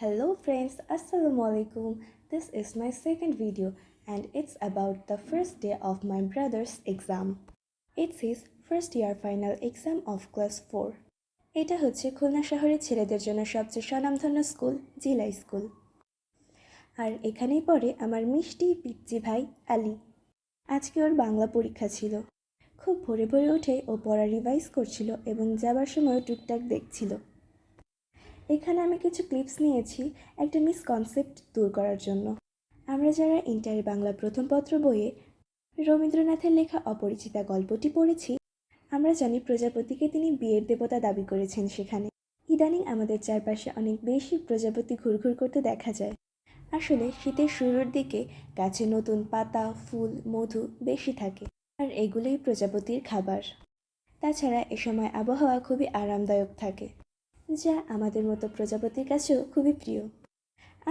Hello friends, Assalamu alaikum. This is my second video and it's about the first day of my brother's exam. It's his first year final exam of class 4. এটা হচ্ছে খুলনা শহরের ছেলেদের জন্য সবচেয়ে স্বনামধন্য school, জিলা school. আর এখানেই পড়ে আমার মিষ্টি পিচ্চি ভাই আলী। আজকে ওর বাংলা পরীক্ষা ছিল। খুব ভোরে ভোরে উঠে ও পড়া রিভাইজ করছিল এবং যাবার সময় টুকটাক দেখছিল। এখানে আমি কিছু ক্লিপস নিয়েছি একটা মিসকনসেপ্ট দূর করার জন্য। আমরা যারা ইন্টারে বাংলা প্রথম পত্র বইয়ে রবীন্দ্রনাথের লেখা অপরিচিতা গল্পটি পড়েছি, আমরা জানি প্রজাপতিকে তিনি বিয়ের দেবতা দাবি করেছেন সেখানে। ইদানিং আমাদের চারপাশে অনেক বেশি প্রজাপতি ঘুরঘুর করতে দেখা যায়। আসলে শীতের শুরুর দিকে গাছে নতুন পাতা, ফুল, মধু বেশি থাকে, আর এগুলোই প্রজাপতির খাবার। তাছাড়া এ সময় আবহাওয়া খুবই আরামদায়ক থাকে, যা আমাদের মতো প্রজাপতির কাছেও খুবই প্রিয়।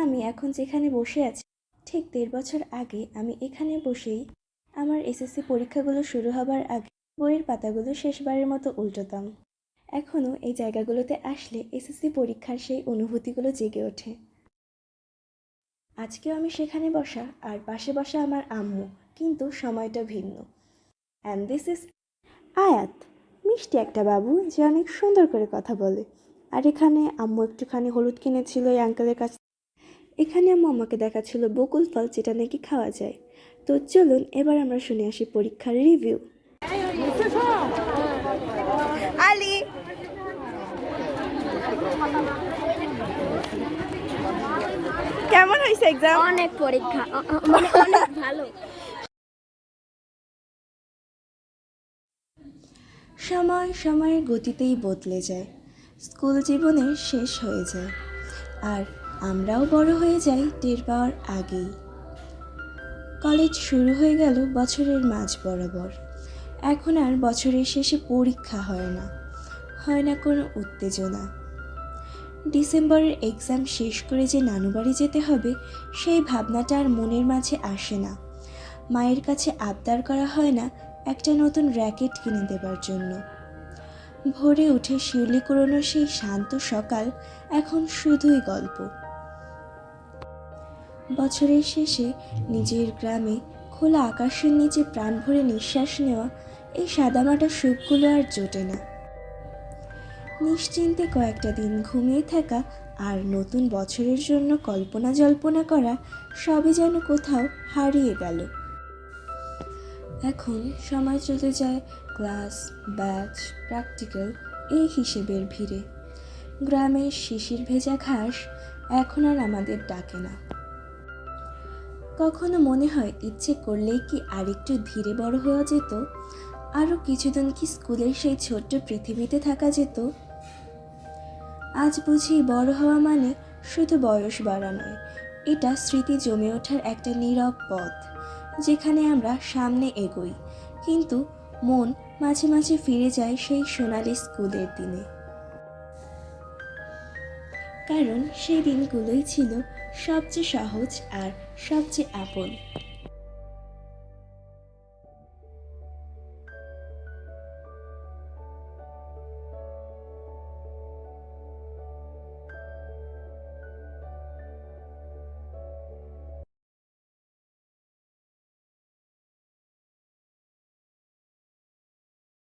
আমি এখন যেখানে বসে আছি, ঠিক 1.5 বছর আগে আমি এখানে বসেই আমার এসএসসি পরীক্ষাগুলো শুরু হবার আগে বইয়ের পাতাগুলো শেষবারের মতো উল্টোতাম। এখনও এই জায়গাগুলোতে আসলে এসএসসি পরীক্ষার সেই অনুভূতিগুলো জেগে ওঠে। আজকেও আমি সেখানে বসা, আর পাশে বসা আমার আম্মু, কিন্তু সময়টা ভিন্ন। অ্যান্ড দিস ইজ আয়াত, মিষ্টি একটা বাবু যে অনেক সুন্দর করে কথা বলে। আর এখানে আম্মু একটুখানি হলুদ কিনেছিল এই আঙ্কেলের কাছে। এখানে আম্মু আমাকে দেখাচ্ছিল বকুল ফল, যেটা নাকি খাওয়া যায়। তো চলুন এবার আমরা শুনে আসি পরীক্ষার রিভিউ। আলী, কেমন হয়েছে এক্সাম? অনেক পরীক্ষা মানে অনেক ভালো। সময়ের গতিতেই বদলে যায়, স্কুল জীবনের শেষ হয়ে যায়, আর আমরাও বড় হয়ে যাই টের পাওয়ার আগেই। কলেজ শুরু হয়ে গেল বছরের মাঝ বরাবর। এখন আর বছরের শেষে পরীক্ষা হয় না কোনো উত্তেজনা। ডিসেম্বরের এক্সাম শেষ করে যে নানু বাড়ি যেতে হবে, সেই ভাবনাটা আর মনের মাঝে আসে না। মায়ের কাছে আবদার করা হয় না একটা নতুন র্যাকেট কিনে দেবার জন্য। ভোরে উঠে শিউলি কুড়োনোর সেই শান্ত সকাল এখন শুধুই গল্প। বছরের শেষে নিজের গ্রামে খোলা আকাশের নিচে প্রাণ ভরে নিঃশ্বাস নেওয়া, এই সাদামাটা সুখগুলো আর জোটে না। নিশ্চিন্তে কয়েকটা দিন ঘুমিয়ে থাকা আর নতুন বছরের জন্য কল্পনা জল্পনা করা, সবই যেন কোথাও হারিয়ে গেল। এখন সময় চলে যায় ক্লাস, ব্যাচ, প্র্যাকটিক্যাল এই হিসেবের ভিড়ে। গ্রামের শিশির ভেজা ঘাস এখন আর আমাদের ডাকে না। কখনো মনে হয় ইচ্ছে করলেই কি আরেকটু ধীরে বড় হওয়া যেত, আরও কিছুদিন কি স্কুলের সেই ছোট্ট পৃথিবীতে থাকা যেত। আজ বুঝি বড় হওয়া মানে শুধু বয়স বাড়া নয়, এটা স্মৃতি জমে ওঠার একটা নীরব পথ, যেখানে আমরা সামনে এগোই, কিন্তু মন মাঝে মাঝে ফিরে যায় সেই সোনালি স্কুলের দিনে। কারণ সেই দিনগুলোই ছিল সবচেয়ে সহজ আর সবচেয়ে আপন।